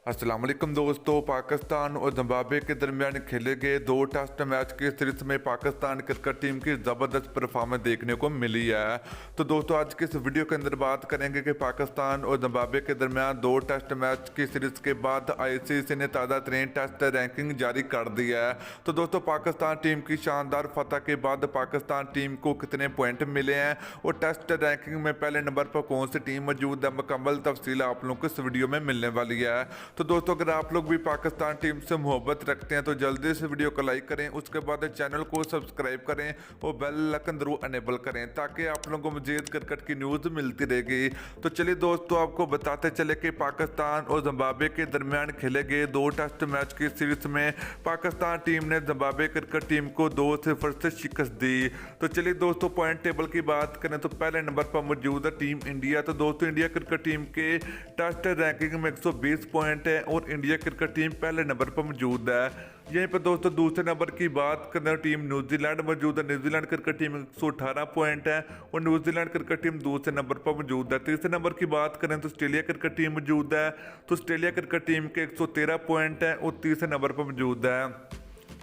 अस्सलाम वालेकुम दोस्तों। पाकिस्तान और जिम्बाब्वे के दरमियान खेले गए 2 टेस्ट मैच की सीरीज में पाकिस्तान क्रिकेट टीम की ज़बरदस्त परफॉर्मेंस देखने को मिली है। तो दोस्तों आज के इस वीडियो के अंदर बात करेंगे कि पाकिस्तान और जिम्बाब्वे के दरमियान 2 टेस्ट मैच की सीरीज के बाद आईसीसी ने ताज़ा तरीन टेस्ट रैंकिंग जारी कर दी है। तो दोस्तों पाकिस्तान टीम की शानदार फतह के बाद पाकिस्तान टीम को कितने पॉइंट मिले हैं और टेस्ट रैंकिंग में पहले नंबर पर कौन सी टीम मौजूद है, मुकम्मल तफसील आप लोगों को इस वीडियो में मिलने वाली है। तो दोस्तों अगर आप लोग भी पाकिस्तान टीम से मोहब्बत रखते हैं तो जल्दी से वीडियो को लाइक करें, उसके बाद चैनल को सब्सक्राइब करें और बेल आइकन जरूर अनेबल करें ताकि आप लोगों को मजीद क्रिकेट की न्यूज़ मिलती रहेगी। तो चलिए दोस्तों आपको बताते चले कि पाकिस्तान और जिम्बाब्वे के दरमियान खेले गए 2 टेस्ट मैच की सीरीज में पाकिस्तान टीम ने जिम्बाब्वे क्रिकेट टीम को 2-0 से शिकस्त दी। तो चलिए दोस्तों पॉइंट टेबल की बात करें तो पहले नंबर पर मौजूद है टीम इंडिया। तो दोस्तों इंडिया क्रिकेट टीम के टेस्ट रैंकिंग में 120 पॉइंट है और इंडिया क्रिकेट टीम पहले नंबर पर मौजूद है। यहीं पर दोस्तों दूसरे नंबर की बात करें टीम न्यूजीलैंड मौजूद है। न्यूजीलैंड क्रिकेट टीम 118 पॉइंट है और न्यूजीलैंड क्रिकेट टीम दूसरे नंबर पर मौजूद है। तीसरे नंबर की बात करें तो ऑस्ट्रेलिया क्रिकेट टीम मौजूद है। तो ऑस्ट्रेलिया क्रिकेट टीम के 113 पॉइंट है और तीसरे नंबर पर मौजूद है।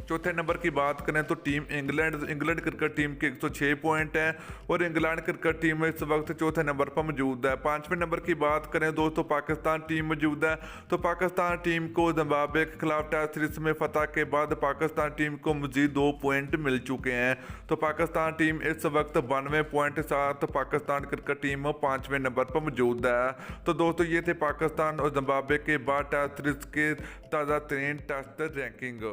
चौथे नंबर की बात करें तो टीम इंग्लैंड क्रिकेट टीम के 106 पॉइंट हैं और इंग्लैंड क्रिकेट टीम इस वक्त चौथे नंबर पर मौजूद है। पांचवें नंबर की बात करें दोस्तों पाकिस्तान टीम मौजूद है। तो पाकिस्तान टीम को जिम्बाब्वे के खिलाफ टेस्ट सीरीज में फतह के बाद पाकिस्तान टीम को मजीद 2 पॉइंट मिल चुके हैं। तो पाकिस्तान टीम इस वक्त 92 पॉइंट के साथ पाकिस्तान क्रिकेट टीम 5वें नंबर पर मौजूद है। तो दोस्तों ये थे पाकिस्तान और जिम्बाब्वे के बाद टेस्ट सीरीज के ताज़ा तरीन टेस्ट रैंकिंग।